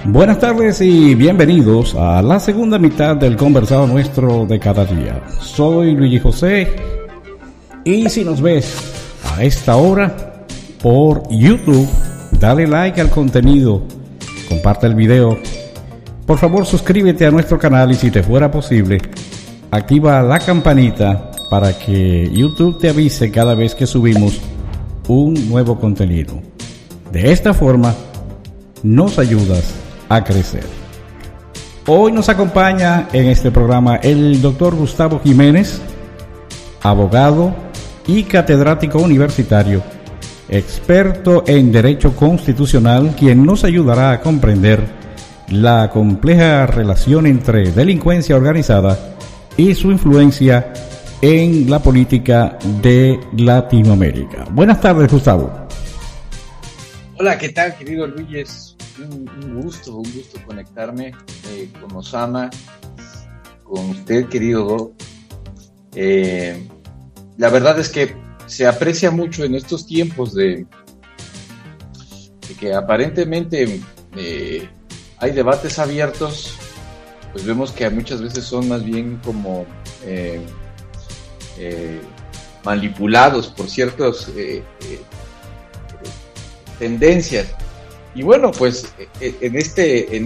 Buenas tardes y bienvenidos a la segunda mitad del conversado nuestro de cada día. Soy Luigi José y si nos ves a esta hora por YouTube, dale like al contenido, comparte el video, por favor suscríbete a nuestro canal y si te fuera posible, activa la campanita para que YouTube te avise cada vez que subimos un nuevo contenido. De esta forma nos ayudas a crecer. Hoy nos acompaña en este programa el doctor Gustavo Jiménez, abogado y catedrático universitario, experto en Derecho Constitucional, quien nos ayudará a comprender la compleja relación entre delincuencia organizada y su influencia en la política de Latinoamérica. Buenas tardes, Gustavo. Hola, ¿qué tal, querido Luis? Es un gusto conectarme con Osama, con usted, querido Doc. La verdad es que se aprecia mucho en estos tiempos de que aparentemente hay debates abiertos, pues vemos que muchas veces son más bien como manipulados por ciertas tendencias. Y bueno, pues en este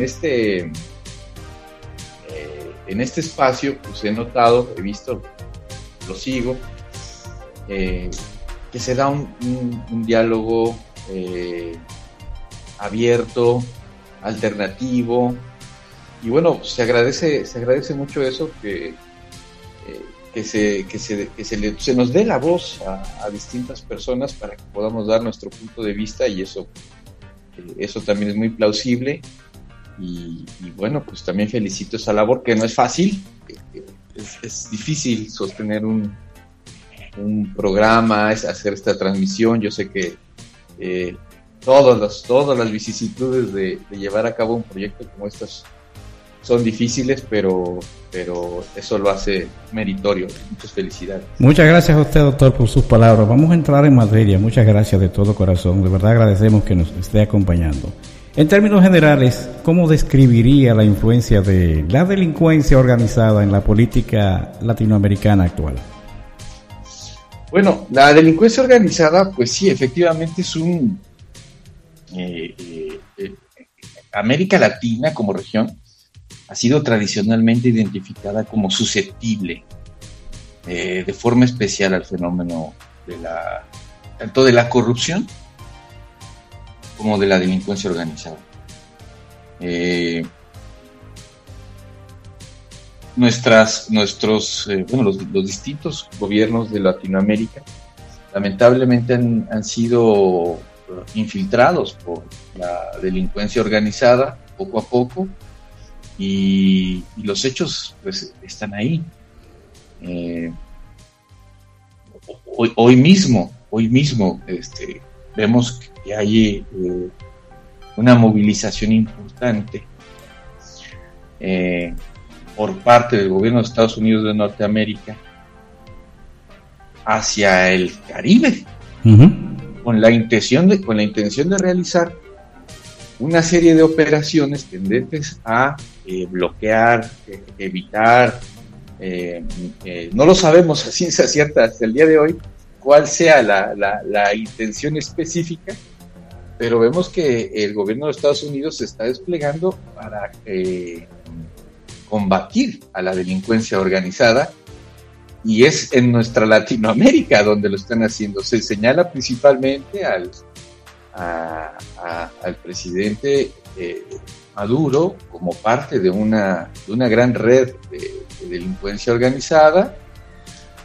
espacio pues he notado, he visto, lo sigo, que se da un diálogo abierto, alternativo, y bueno, se agradece mucho eso, que se nos dé la voz a distintas personas para que podamos dar nuestro punto de vista, y eso también es muy plausible. Y bueno, pues también felicito esa labor, que no es fácil, es difícil sostener un programa, es hacer esta transmisión. Yo sé que todas las vicisitudes de llevar a cabo un proyecto como estos son difíciles, pero eso lo hace meritorio. Muchas felicidades. Muchas gracias a usted, doctor, por sus palabras. Vamos a entrar en materia. Muchas gracias de todo corazón. De verdad agradecemos que nos esté acompañando. En términos generales, ¿cómo describiría la influencia de la delincuencia organizada en la política latinoamericana actual? Bueno, la delincuencia organizada, pues sí, efectivamente es América Latina como región ha sido tradicionalmente identificada como susceptible de forma especial al fenómeno tanto de la corrupción como de la delincuencia organizada. Los distintos gobiernos de Latinoamérica lamentablemente han sido infiltrados por la delincuencia organizada poco a poco, y los hechos pues están ahí. Hoy mismo vemos que hay una movilización importante por parte del gobierno de Estados Unidos de Norteamérica hacia el Caribe, con la intención de realizar una serie de operaciones tendentes a bloquear, evitar, no lo sabemos a ciencia cierta hasta el día de hoy cuál sea la intención específica, pero vemos que el gobierno de Estados Unidos se está desplegando para combatir a la delincuencia organizada, y es en nuestra Latinoamérica donde lo están haciendo. Se señala principalmente al presidente Maduro como parte de una gran red de delincuencia organizada,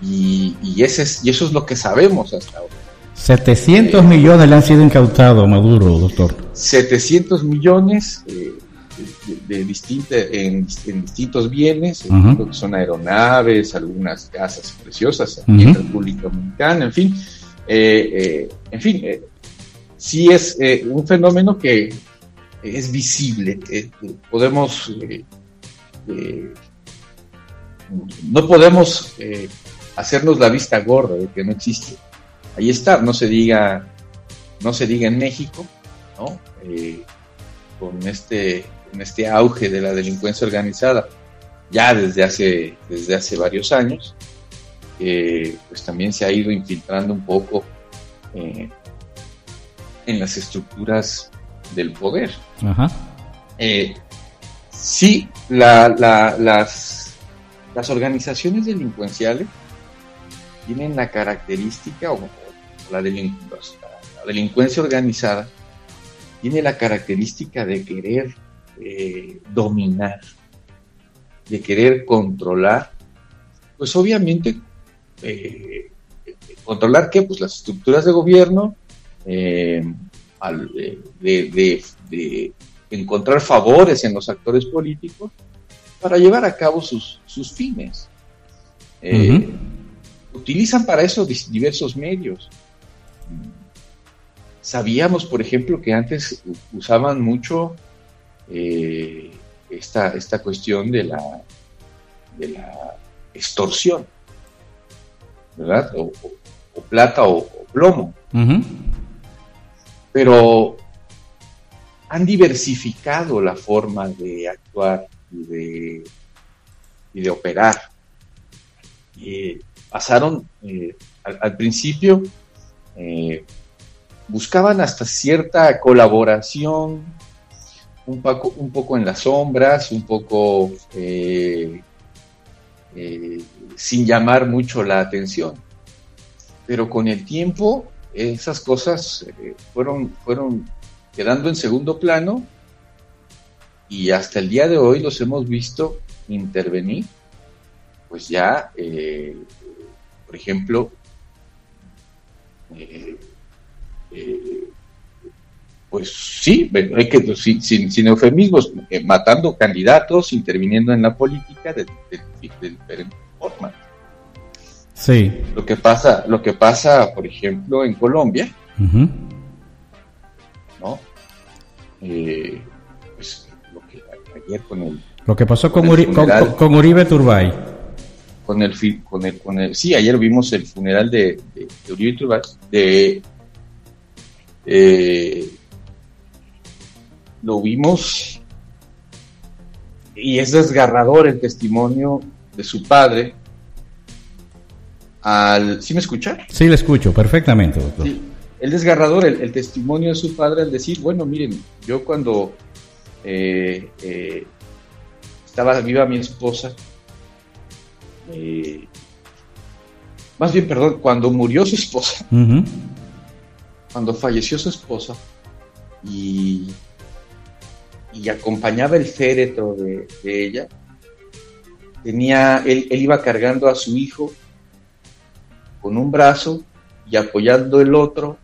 y eso es lo que sabemos hasta ahora. 700 millones le han sido incautados a Maduro, doctor. 700 millones en distintos bienes, lo que son aeronaves, algunas casas preciosas aquí en República Dominicana, en fin, sí es un fenómeno que es visible. No podemos hacernos la vista gorda de que no existe. Ahí está, no se diga en México, ¿no? Con con este auge de la delincuencia organizada ya desde hace varios años, pues también se ha ido infiltrando un poco en las estructuras del poder. Ajá. Sí, las organizaciones delincuenciales tienen la característica, o la delincuencia organizada tiene la característica de querer dominar, de querer controlar, pues obviamente controlar ¿qué? Pues las estructuras de gobierno, de encontrar favores en los actores políticos para llevar a cabo sus fines. Utilizan para eso diversos medios. Sabíamos, por ejemplo, que antes usaban mucho esta cuestión de la extorsión, ¿verdad? O plata o plomo. Pero han diversificado la forma de actuar y de operar. Pasaron, al principio, buscaban hasta cierta colaboración, un poco en las sombras, un poco sin llamar mucho la atención. Pero con el tiempo, esas cosas fueron quedando en segundo plano, y hasta el día de hoy los hemos visto intervenir, pues ya, por ejemplo, pues sí, hay que, sin eufemismos, matando candidatos, interviniendo en la política de diferentes formas. Sí. Lo que pasa, por ejemplo, en Colombia, ¿no? Pues ayer lo que pasó con Uribe Turbay. Sí, ayer vimos el funeral de Uribe Turbay, lo vimos, y es desgarrador el testimonio de su padre. ¿Sí me escucha? Sí, le escucho perfectamente, doctor. Sí, el desgarrador, el testimonio de su padre al decir, bueno, miren, yo cuando estaba viva mi esposa, más bien, perdón, cuando murió su esposa, cuando falleció su esposa, y acompañaba el féretro de ella, él iba cargando a su hijo con un brazo y apoyando el otro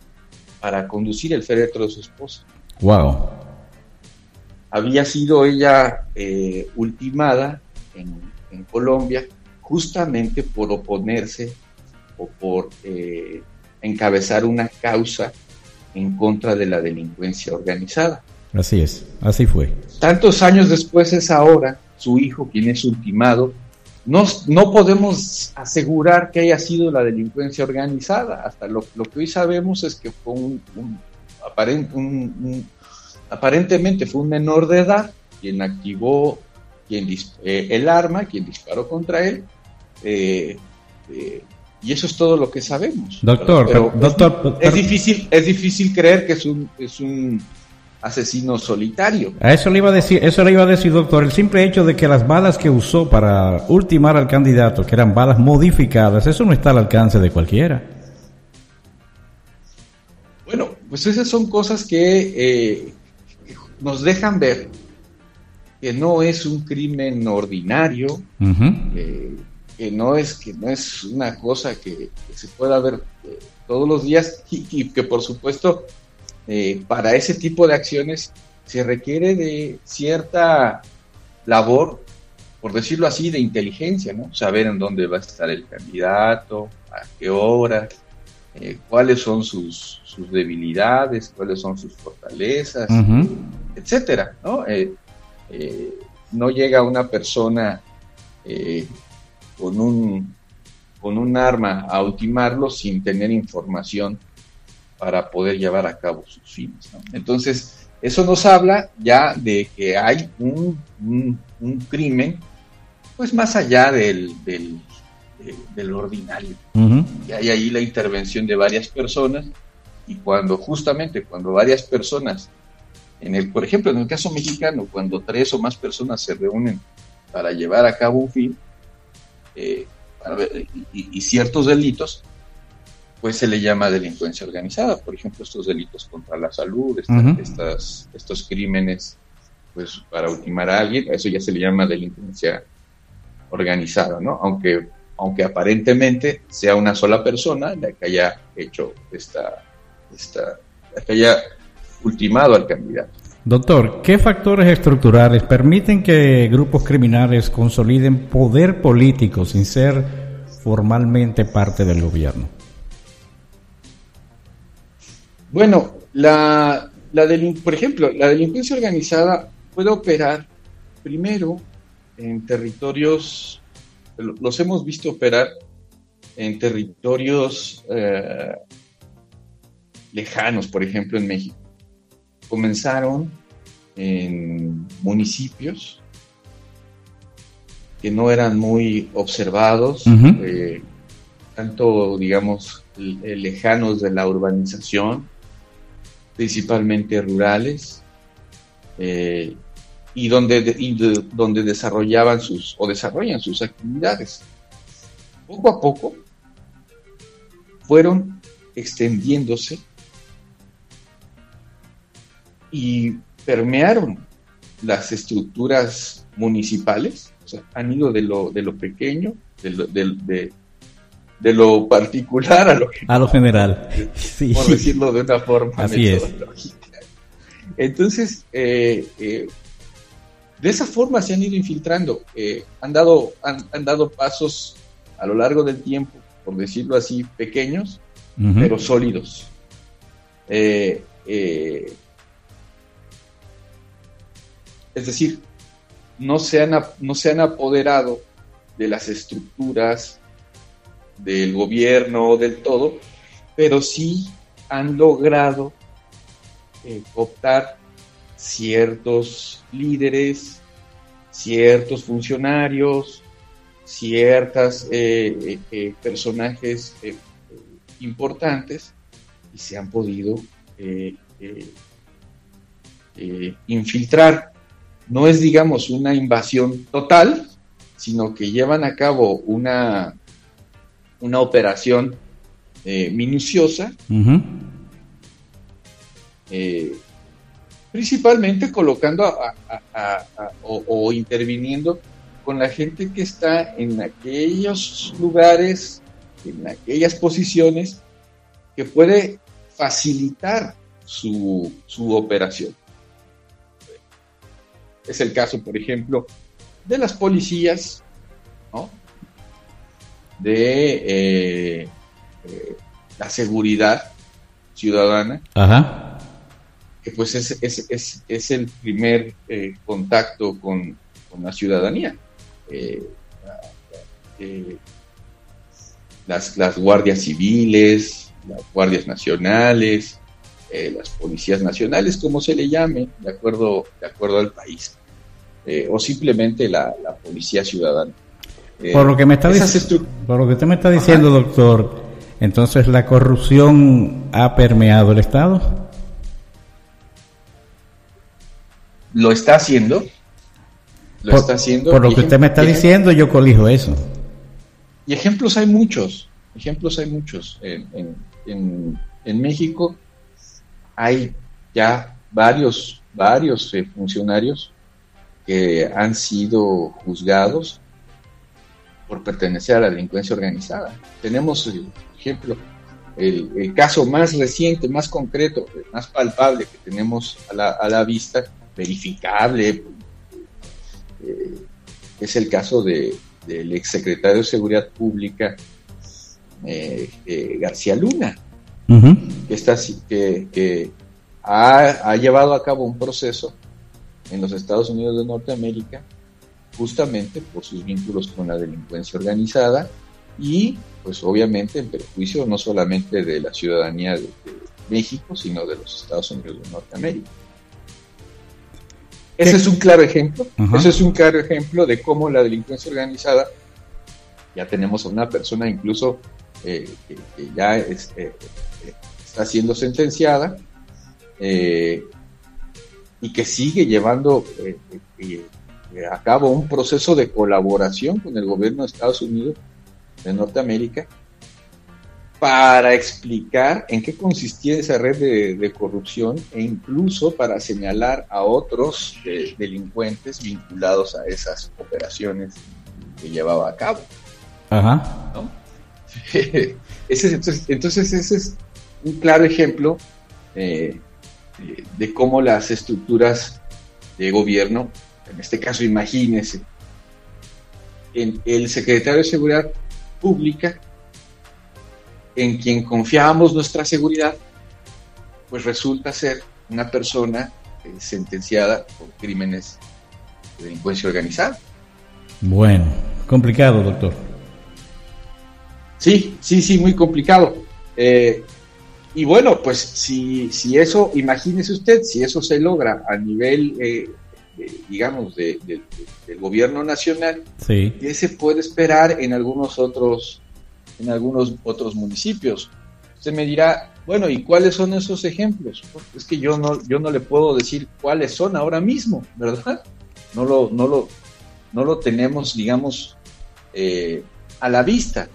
para conducir el féretro de su esposa. Wow. Había sido ella ultimada en Colombia justamente por oponerse o por encabezar una causa en contra de la delincuencia organizada. Así es, así fue. Tantos años después es ahora su hijo quien es ultimado. No podemos asegurar que haya sido la delincuencia organizada. Hasta lo que hoy sabemos es que fue aparentemente fue un menor de edad quien activó el arma, quien disparó contra él, y eso es todo lo que sabemos. Doctor, es difícil creer que es un asesino solitario. Eso le iba a decir, doctor. El simple hecho de que las balas que usó para ultimar al candidato, que eran balas modificadas, eso no está al alcance de cualquiera. Bueno, pues esas son cosas que nos dejan ver que no es un crimen ordinario, que no es una cosa que se pueda ver todos los días, y que por supuesto para ese tipo de acciones se requiere de cierta labor, por decirlo así, de inteligencia, ¿no? Saber en dónde va a estar el candidato, a qué hora, cuáles son sus debilidades, cuáles son sus fortalezas, etcétera, ¿no? No llega una persona con un arma a ultimarlo sin tener información para poder llevar a cabo sus fines, ¿no? Entonces, Eso nos habla ya de que hay un crimen, pues más allá del ordinario. Uh-huh. Y hay ahí la intervención de varias personas, y cuando varias personas, por ejemplo, en el caso mexicano, cuando 3 o más personas se reúnen para llevar a cabo un fin, y ciertos delitos, pues se le llama delincuencia organizada. Por ejemplo, estos delitos contra la salud, estos crímenes, pues para ultimar a alguien, a eso ya se le llama delincuencia organizada, ¿no? Aunque aparentemente sea una sola persona la que haya hecho la que haya ultimado al candidato. Doctor, ¿qué factores estructurales permiten que grupos criminales consoliden poder político sin ser formalmente parte del gobierno? Bueno, por ejemplo, la delincuencia organizada puede operar primero en territorios, los hemos visto operar en territorios lejanos, por ejemplo en México. Comenzaron en municipios que no eran muy observados, uh-huh. Tanto, digamos, lejanos de la urbanización, principalmente rurales, y donde desarrollan sus actividades. Poco a poco fueron extendiéndose y permearon las estructuras municipales, o sea, han ido de lo pequeño, de lo particular a lo general, sí. Por decirlo de una forma así metodológica. Entonces, de esa forma se han ido infiltrando, han dado pasos a lo largo del tiempo, por decirlo así, pequeños, uh-huh. pero sólidos. Es decir, no se han apoderado de las estructuras del gobierno del todo, pero sí han logrado cooptar ciertos líderes, ciertos funcionarios, ciertos personajes importantes, y se han podido infiltrar. No es, digamos, una invasión total, sino que llevan a cabo una operación minuciosa, uh-huh. Principalmente colocando o interviniendo con la gente que está en aquellos lugares, en aquellas posiciones que puede facilitar su operación. Es el caso, por ejemplo, de las policías, ¿no? De la seguridad ciudadana, ajá. que pues es el primer contacto con la ciudadanía. Las guardias civiles, las guardias nacionales, las policías nacionales, como se le llame, de acuerdo al país, o simplemente la policía ciudadana. Por lo que usted me está diciendo, ajá. Doctor, entonces la corrupción ha permeado el Estado. Lo está haciendo. Por lo que usted me está diciendo, yo colijo eso. Y ejemplos hay muchos. En México hay ya varios funcionarios que han sido juzgados por pertenecer a la delincuencia organizada. Tenemos, por ejemplo, el caso más reciente, más concreto, más palpable que tenemos a la vista, verificable, es el caso del exsecretario de Seguridad Pública, García Luna, uh-huh. que ha llevado a cabo un proceso en los Estados Unidos de Norteamérica, justamente por sus vínculos con la delincuencia organizada y, pues obviamente, en perjuicio no solamente de la ciudadanía de México, sino de los Estados Unidos de Norteamérica. Ese es un claro ejemplo. Ajá. Ese es un claro ejemplo de cómo la delincuencia organizada, ya tenemos a una persona incluso que ya está siendo sentenciada y que sigue llevando a cabo un proceso de colaboración con el gobierno de Estados Unidos de Norteamérica para explicar en qué consistía esa red de corrupción e incluso para señalar a otros delincuentes vinculados a esas operaciones que llevaba a cabo. Ajá. ¿No? Entonces ese es un claro ejemplo de cómo las estructuras de gobierno, en este caso imagínense, el secretario de Seguridad Pública, en quien confiábamos nuestra seguridad, pues resulta ser una persona sentenciada por crímenes de delincuencia organizada. Bueno, complicado, doctor. Sí, muy complicado. Y bueno, pues si eso, imagínese usted, si eso se logra a nivel, digamos, del gobierno nacional, Sí. ¿qué se puede esperar en algunos otros municipios? Usted me dirá, bueno, ¿y cuáles son esos ejemplos? Es que yo no le puedo decir cuáles son ahora mismo, ¿verdad? No lo tenemos, digamos, a la vista.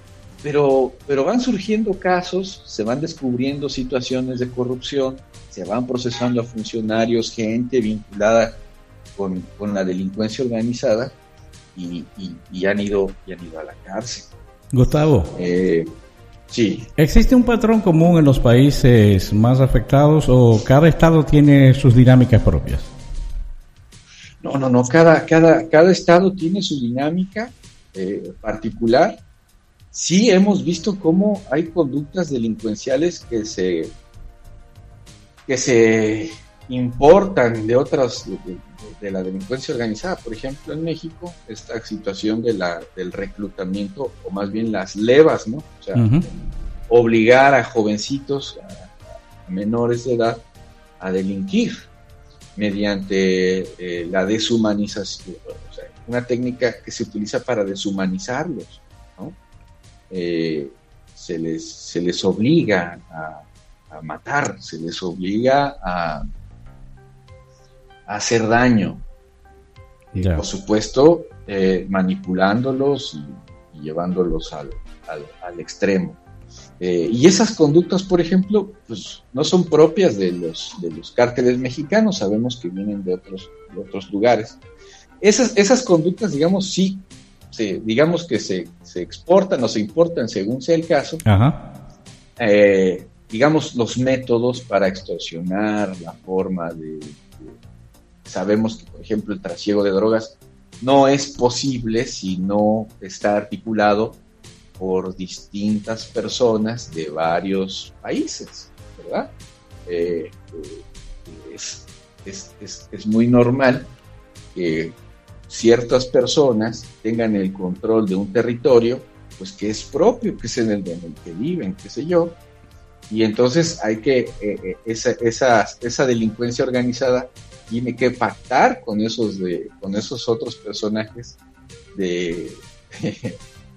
Pero van surgiendo casos, se van descubriendo situaciones de corrupción, se van procesando a funcionarios, gente vinculada con la delincuencia organizada y han ido a la cárcel. Gustavo. Sí. ¿Existe un patrón común en los países más afectados o cada estado tiene sus dinámicas propias? No. Cada estado tiene su dinámica particular. Sí hemos visto cómo hay conductas delincuenciales que se importan de otras, de la delincuencia organizada. Por ejemplo, en México, esta situación del reclutamiento, o más bien las levas, ¿no? O sea, obligar a jovencitos, a menores de edad, a delinquir mediante la deshumanización, o sea, una técnica que se utiliza para deshumanizarlos, ¿no? Se les obliga a matar, se les obliga a hacer daño, por supuesto, manipulándolos y llevándolos al extremo. Y esas conductas, por ejemplo, pues no son propias de los cárteles mexicanos, sabemos que vienen de otros lugares. Esas conductas, digamos, sí, digamos que se exportan o se importan según sea el caso. Ajá. Digamos, los métodos para extorsionar, la forma sabemos que, por ejemplo, el trasiego de drogas no es posible si no está articulado por distintas personas de varios países, ¿verdad? Es muy normal que ciertas personas tengan el control de un territorio, pues que es propio, que es en el que viven, qué sé yo, y entonces hay que, esa delincuencia organizada tiene que pactar con esos otros personajes de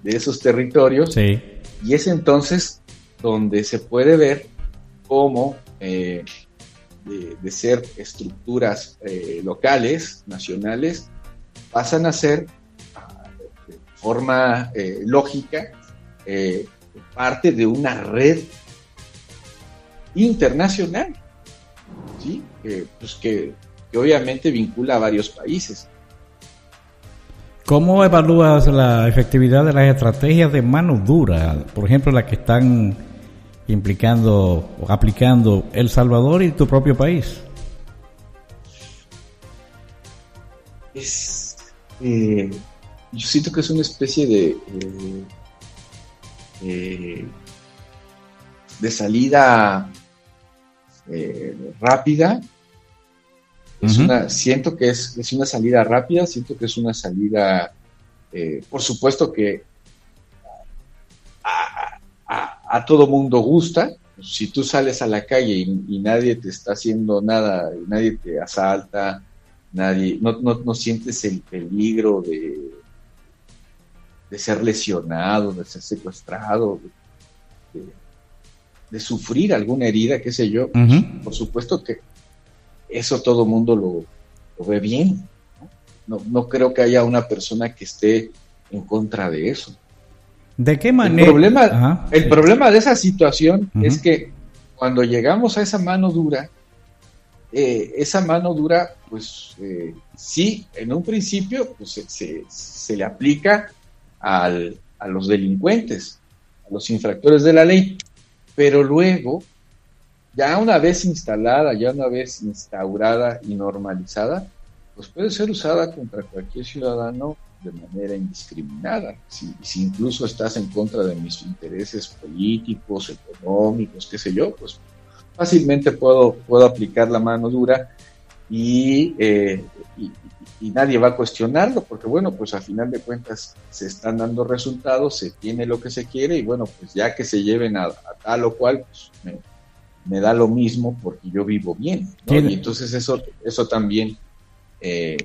esos territorios, sí. Y es entonces donde se puede ver cómo de ser estructuras locales, nacionales, pasan a ser de forma lógica parte de una red internacional, ¿sí? Pues que obviamente vincula a varios países. ¿Cómo evalúas la efectividad de las estrategias de mano dura, por ejemplo, las que están implicando o aplicando El Salvador y tu propio país? Yo siento que es una especie de salida rápida. Siento que es una salida rápida, siento que es una salida, por supuesto que a todo mundo gusta. Si tú sales a la calle y nadie te está haciendo nada, y nadie te asalta, no sientes el peligro de ser lesionado, de ser secuestrado, de sufrir alguna herida, qué sé yo. Uh-huh. Por supuesto que eso todo mundo lo ve bien. No creo que haya una persona que esté en contra de eso. ¿De qué manera? El problema de esa situación es que cuando llegamos a esa mano dura, pues sí, en un principio pues, se le aplica a los delincuentes, a los infractores de la ley, pero luego, ya una vez instalada, ya una vez instaurada y normalizada, pues puede ser usada contra cualquier ciudadano de manera indiscriminada. Si incluso estás en contra de mis intereses políticos, económicos, qué sé yo, pues fácilmente puedo aplicar la mano dura y nadie va a cuestionarlo, porque bueno, pues a final de cuentas se están dando resultados, se tiene lo que se quiere y bueno, pues ya que se lleven a tal o cual, pues me da lo mismo porque yo vivo bien, ¿no? Y entonces eso también es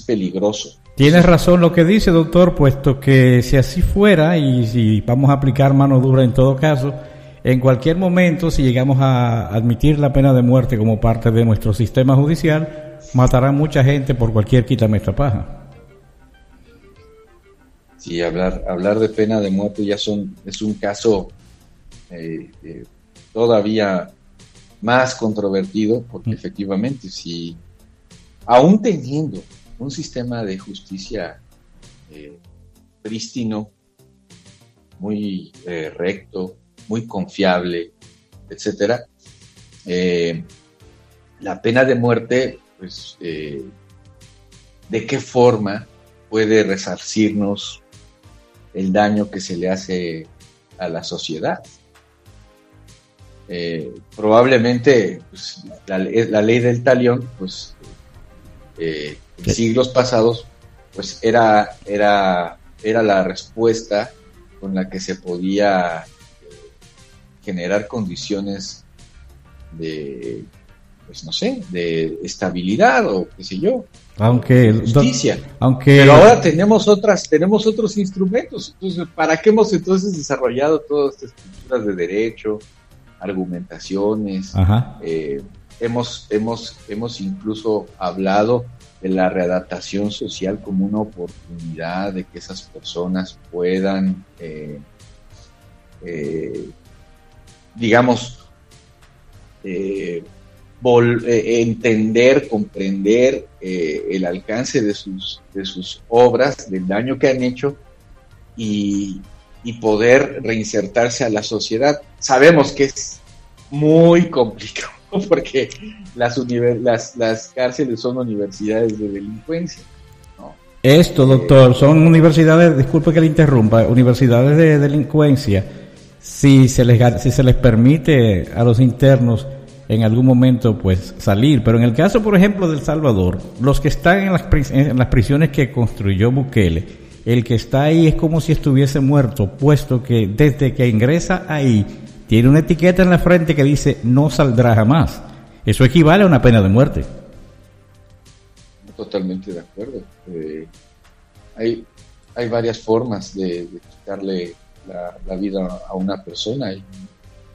peligroso. Tienes razón lo que dice, doctor, puesto que si así fuera y si vamos a aplicar mano dura en todo caso, en cualquier momento, si llegamos a admitir la pena de muerte como parte de nuestro sistema judicial, matarán mucha gente por cualquier quítame esta paja. Sí, hablar de pena de muerte ya es un caso todavía más controvertido, porque efectivamente, si aún teniendo un sistema de justicia prístino, muy recto, muy confiable, etcétera, la pena de muerte, pues, ¿de qué forma puede resarcirnos el daño que se le hace a la sociedad? Probablemente pues, la ley del talión, pues, en siglos pasados, pues era la respuesta con la que se podía generar condiciones de, pues no sé, de estabilidad o qué sé yo, justicia. Pero ahora tenemos otros instrumentos. Entonces, ¿para qué hemos entonces desarrollado todas estas estructuras de derecho, argumentaciones? Hemos incluso hablado de la readaptación social como una oportunidad de que esas personas puedan digamos entender, comprender el alcance de sus obras, del daño que han hecho y poder reinsertarse a la sociedad. Sabemos que es muy complicado porque las cárceles son universidades de delincuencia, ¿no? Esto, doctor, son universidades, disculpe que le interrumpa, universidades de delincuencia. Si se les permite a los internos en algún momento pues salir, pero en el caso por ejemplo de El Salvador, los que están en las prisiones que construyó Bukele, el que está ahí es como si estuviese muerto, puesto que desde que ingresa ahí tiene una etiqueta en la frente que dice no saldrá jamás. Eso equivale a una pena de muerte. Totalmente de acuerdo. Hay varias formas de quitarle la vida a una persona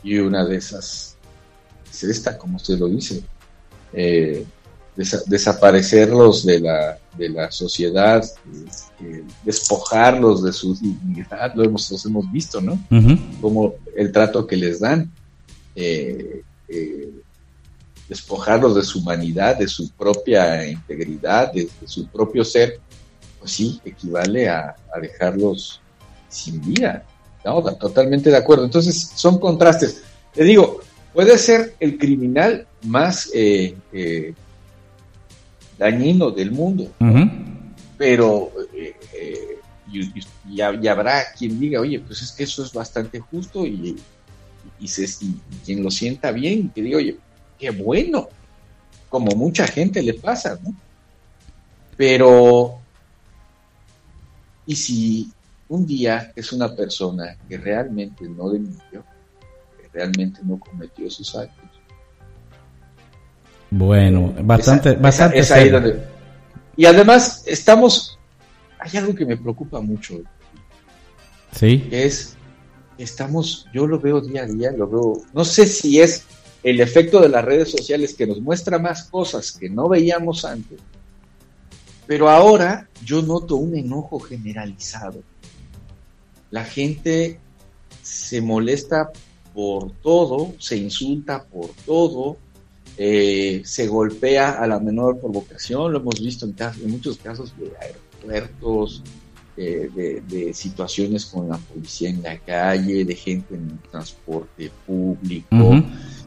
y una de esas es esta, como usted lo dice, desaparecerlos de la sociedad, despojarlos de su dignidad, los hemos visto, ¿no? Uh-huh. Como el trato que les dan, despojarlos de su humanidad, de su propia integridad, de su propio ser, pues sí, equivale a dejarlos sin vida. No, totalmente de acuerdo. Entonces, son contrastes. Te digo, puede ser el criminal más dañino del mundo, uh-huh, pero y habrá quien diga, oye, pues es que eso es bastante justo y quien lo sienta bien, que diga, oye, qué bueno, como mucha gente le pasa, ¿no? Pero, ¿y si un día es una persona que realmente no delinquió, que realmente no cometió esos actos? Bueno, bastante es ahí donde... Y además hay algo que me preocupa mucho. Sí. Que yo lo veo día a día, no sé si es el efecto de las redes sociales que nos muestra más cosas que no veíamos antes, pero ahora yo noto un enojo generalizado. La gente se molesta por todo, se insulta por todo, se golpea a la menor provocación. Lo hemos visto en muchos casos de aeropuertos, de situaciones con la policía en la calle, de gente en el transporte público,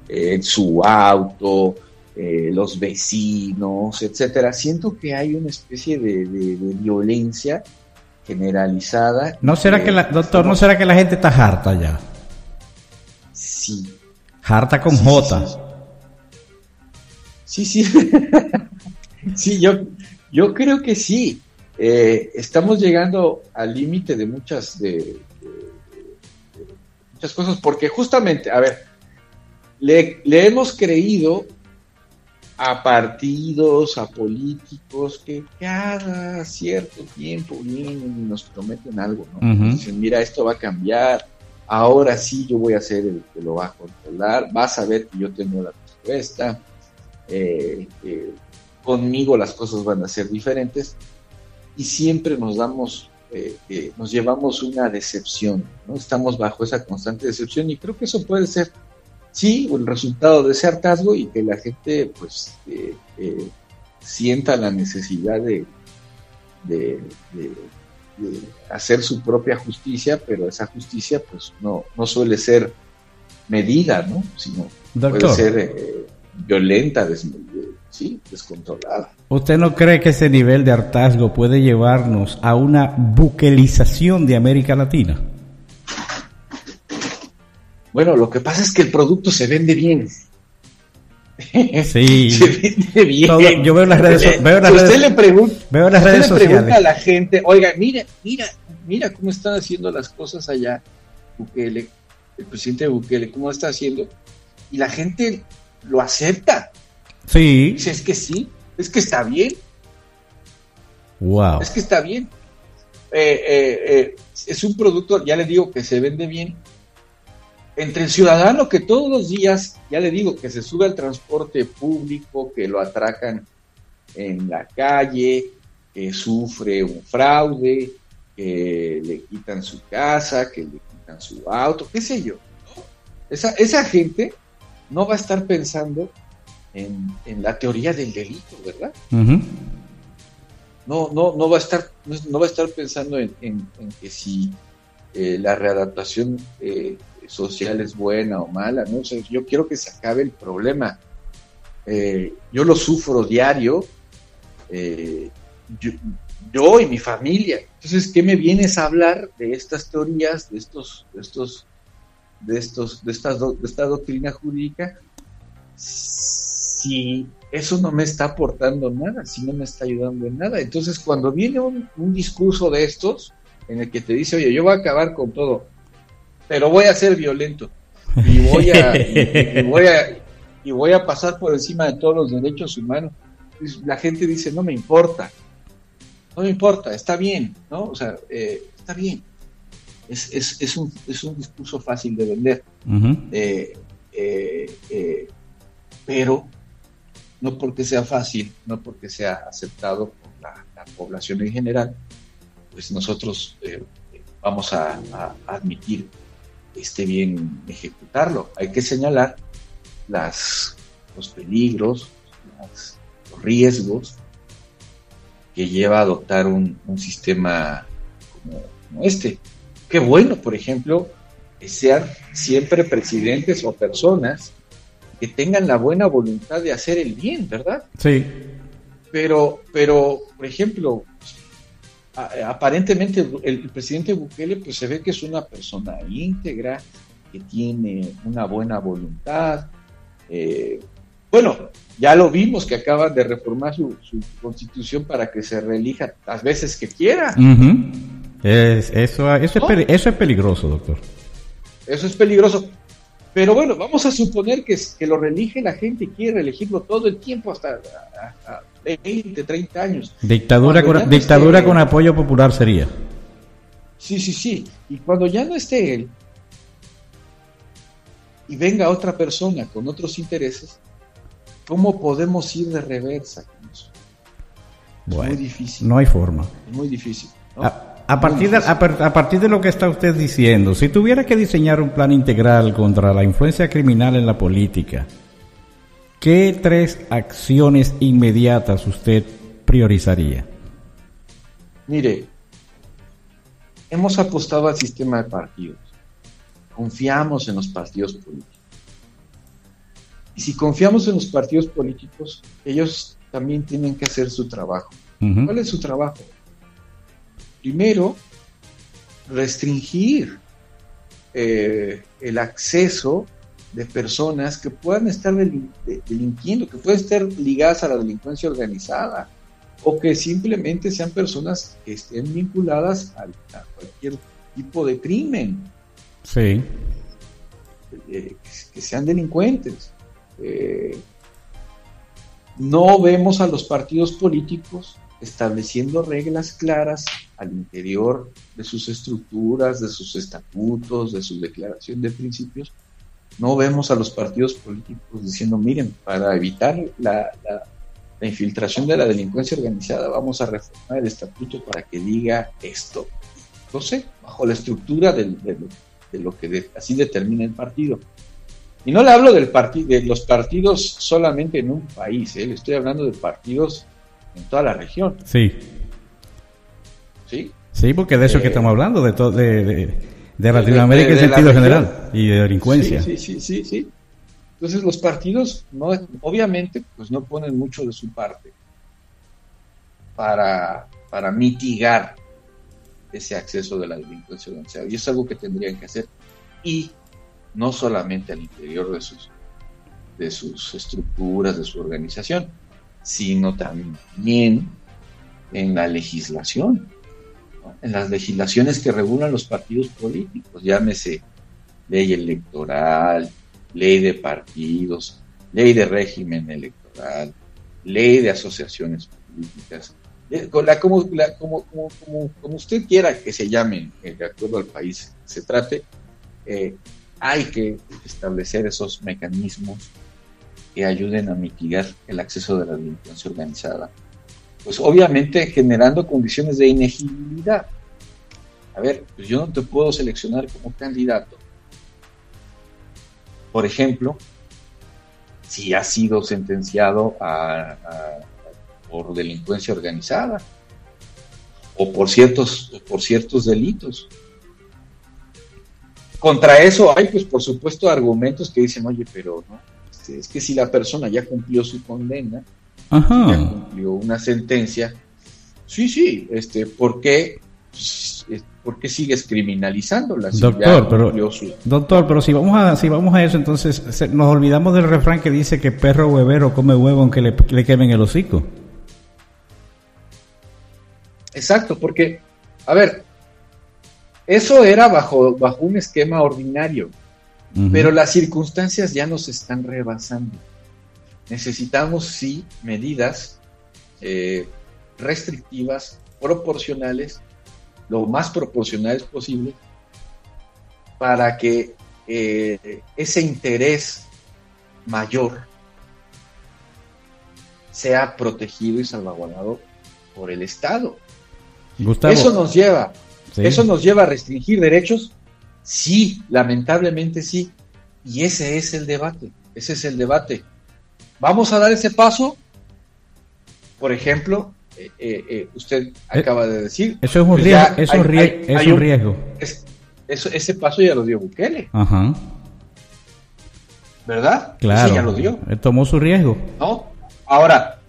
en su auto, los vecinos, etcétera. Siento que hay una especie de violencia generalizada. ¿No será ¿no será que la gente está harta ya? Sí. Harta con J. Sí. Sí, yo creo que sí. Estamos llegando al límite de muchas cosas, porque justamente, a ver, le hemos creído a partidos, a políticos que cada cierto tiempo vienen y nos prometen algo, ¿no? Dicen, mira, esto va a cambiar, ahora sí yo voy a ser el que lo va a controlar, vas a ver que yo tengo la respuesta, conmigo las cosas van a ser diferentes, y siempre nos llevamos una decepción, ¿no? Estamos bajo esa constante decepción, y creo que eso puede ser, sí, el resultado de ese hartazgo, y que la gente pues sienta la necesidad de hacer su propia justicia, pero esa justicia pues no suele ser medida, ¿no? Sino Doctor, puede ser violenta, descontrolada. ¿Usted no cree que ese nivel de hartazgo puede llevarnos a una buquelización de América Latina? Bueno, lo que pasa es que el producto se vende bien. Sí. Se vende bien. Yo veo las redes sociales. Usted le pregunta a a la gente, oiga, mira cómo están haciendo las cosas allá, Bukele, el presidente Bukele, cómo está haciendo, y la gente lo acepta. Sí. Dice, es que sí, es que está bien. Wow. Es que está bien. Es un producto, ya le digo, que se vende bien. Entre el ciudadano que todos los días, ya le digo, que se sube al transporte público, que lo atracan en la calle, que sufre un fraude, que le quitan su casa, que le quitan su auto, qué sé yo, ¿no? Esa gente no va a estar pensando en la teoría del delito, ¿verdad? Uh-huh. No va a estar pensando en que si la readaptación social es buena o mala, ¿no? O sea, yo quiero que se acabe el problema. Yo lo sufro diario, yo y mi familia. Entonces, ¿qué me vienes a hablar de estas teorías, de esta doctrina jurídica, si eso no me está aportando nada, si no me está ayudando en nada? Entonces, cuando viene un discurso de estos, en el que te dice, oye, yo voy a acabar con todo, pero voy a ser violento, y voy a pasar por encima de todos los derechos humanos, pues la gente dice, no me importa, está bien, ¿no? O sea, está bien. Es un discurso fácil de vender. Uh-huh. Pero no porque sea fácil, no porque sea aceptado por la población en general, pues nosotros vamos a admitir que esté bien ejecutarlo. Hay que señalar los peligros, los riesgos que lleva a adoptar un sistema como este. Qué bueno, por ejemplo, que sean siempre presidentes o personas que tengan la buena voluntad de hacer el bien, ¿verdad? Sí. Pero por ejemplo, aparentemente el presidente Bukele pues se ve que es una persona íntegra, que tiene una buena voluntad. Bueno, ya lo vimos que acaban de reformar su constitución para que se reelija las veces que quiera. Uh-huh. Eso es peligroso, doctor. Eso es peligroso. Pero bueno, vamos a suponer que lo reelige la gente y quiere reelegirlo todo el tiempo hasta 20, 30 años. Dictadura con apoyo popular sería. Sí. Y cuando ya no esté él y venga otra persona con otros intereses, ¿cómo podemos ir de reversa con eso? Bueno, es muy difícil. No hay forma. Es muy difícil, ¿no? A partir de lo que está usted diciendo, si tuviera que diseñar un plan integral contra la influencia criminal en la política, ¿qué 3 acciones inmediatas usted priorizaría? Mire, hemos apostado al sistema de partidos. Confiamos en los partidos políticos. Y si confiamos en los partidos políticos, ellos también tienen que hacer su trabajo. Uh-huh. ¿Cuál es su trabajo? Primero, restringir el acceso de personas que puedan estar delinquiendo, que puedan estar ligadas a la delincuencia organizada, o que simplemente sean personas que estén vinculadas a cualquier tipo de crimen. Sí. Que sean delincuentes. No vemos a los partidos políticos estableciendo reglas claras al interior de sus estructuras, de sus estatutos, de su declaración de principios. No vemos a los partidos políticos diciendo, miren, para evitar la infiltración de la delincuencia organizada, vamos a reformar el estatuto para que diga esto. No sé, bajo la estructura de lo que así determina el partido. Y no le hablo de los partidos solamente en un país, le estoy hablando de partidos en toda la región. Sí. ¿Sí? Sí, porque de eso que estamos hablando, de Latinoamérica en sentido general y de delincuencia. Sí. Entonces los partidos, obviamente, pues no ponen mucho de su parte para mitigar ese acceso de la delincuencia organizada. Y es algo que tendrían que hacer. Y no solamente al interior de sus estructuras, de su organización, sino también en la legislación, ¿no? En las legislaciones que regulan los partidos políticos, llámese ley electoral, ley de partidos, ley de régimen electoral, ley de asociaciones políticas, como usted quiera que se llamen, de acuerdo al país que se trate. Hay que establecer esos mecanismos que ayuden a mitigar el acceso de la delincuencia organizada. Pues obviamente generando condiciones de inegibilidad. A ver, pues yo no te puedo seleccionar como candidato, por ejemplo, si has sido sentenciado por delincuencia organizada o por ciertos delitos. Contra eso hay, pues, por supuesto, argumentos que dicen, oye, pero no, es que si la persona ya cumplió su condena, ajá, ya cumplió una sentencia, sí, ¿por qué sigues criminalizándola? Si doctor, pero si vamos a eso, entonces nos olvidamos del refrán que dice que perro huevero come huevo aunque le quemen el hocico. Exacto, porque, a ver, eso era bajo un esquema ordinario, uh-huh, pero las circunstancias ya nos están rebasando. Necesitamos, sí, medidas restrictivas, proporcionales, lo más proporcionales posible, para que ese interés mayor sea protegido y salvaguardado por el Estado. Gustavo, eso nos lleva a restringir derechos, sí, lamentablemente sí, y ese es el debate. ¿Vamos a dar ese paso? Por ejemplo, usted acaba de decir, eso es un riesgo. Ese paso ya lo dio Bukele. Ajá. ¿Verdad? Claro. Ese ya lo dio. Él tomó su riesgo. ¿No? Ahora,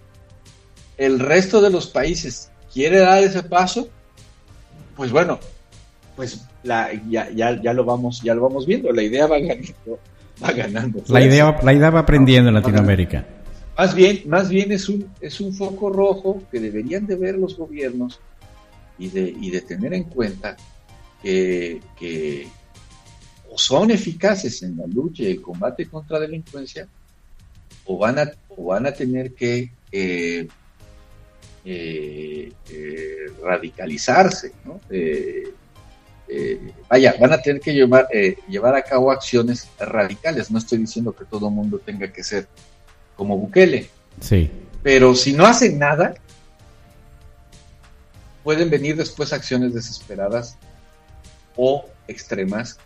el resto de los países quiere dar ese paso, pues bueno, pues ya lo vamos viendo. La idea va ganando. La idea va aprendiendo en Latinoamérica. Más bien es un foco rojo que deberían de ver los gobiernos y de tener en cuenta que o son eficaces en la lucha y el combate contra la delincuencia, o van a tener que radicalizarse, ¿no? Van a tener que llevar a cabo acciones radicales. No estoy diciendo que todo el mundo tenga que ser como Bukele, sí, pero si no hacen nada, pueden venir después acciones desesperadas o extremas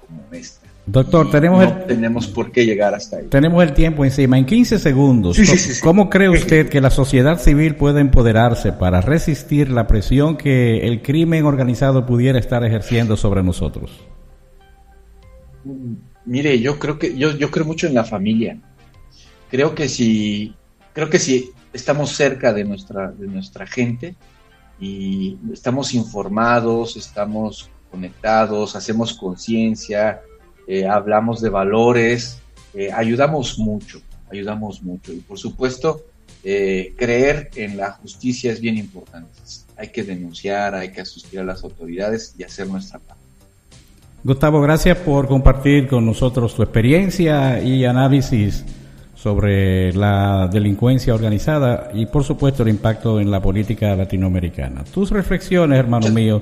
como esta. Doctor, tenemos por qué llegar hasta ahí. Tenemos el tiempo encima. En 15 segundos, sí. ¿Cómo cree usted que la sociedad civil puede empoderarse para resistir la presión que el crimen organizado pudiera estar ejerciendo sobre nosotros? Mire, yo creo mucho en la familia. Creo que si estamos cerca de nuestra gente y estamos informados, estamos conectados, hacemos conciencia, hablamos de valores, ayudamos mucho, y por supuesto creer en la justicia es bien importante. Hay que denunciar, hay que asistir a las autoridades y hacer nuestra parte. Gustavo, gracias por compartir con nosotros tu experiencia y análisis sobre la delincuencia organizada y por supuesto el impacto en la política latinoamericana. Tus reflexiones, hermano mío,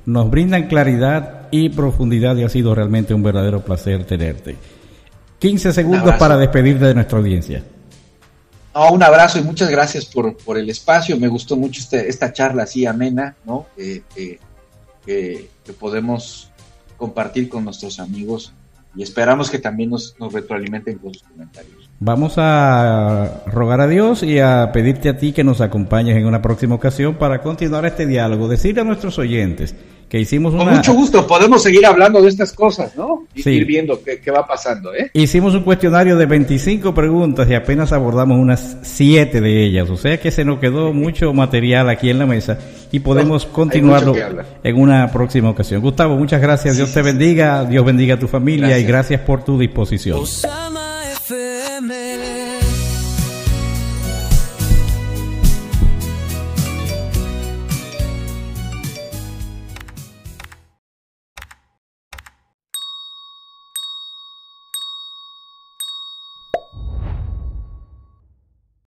nos brindan claridad y profundidad y ha sido realmente un verdadero placer tenerte. 15 segundos para despedirte de nuestra audiencia. Un abrazo y muchas gracias por el espacio. Me gustó mucho esta charla así amena, ¿no? Que podemos compartir con nuestros amigos y esperamos que también nos retroalimenten con sus comentarios. Vamos a rogar a Dios y a pedirte a ti que nos acompañes en una próxima ocasión para continuar este diálogo. Decirle a nuestros oyentes que hicimos Con mucho gusto, podemos seguir hablando de estas cosas, ¿no? Y ir viendo qué va pasando, ¿eh? Hicimos un cuestionario de 25 preguntas y apenas abordamos unas 7 de ellas, o sea que se nos quedó mucho material aquí en la mesa y podemos continuarlo en una próxima ocasión. Gustavo, muchas gracias, Dios te bendiga, Dios bendiga a tu familia y gracias por tu disposición.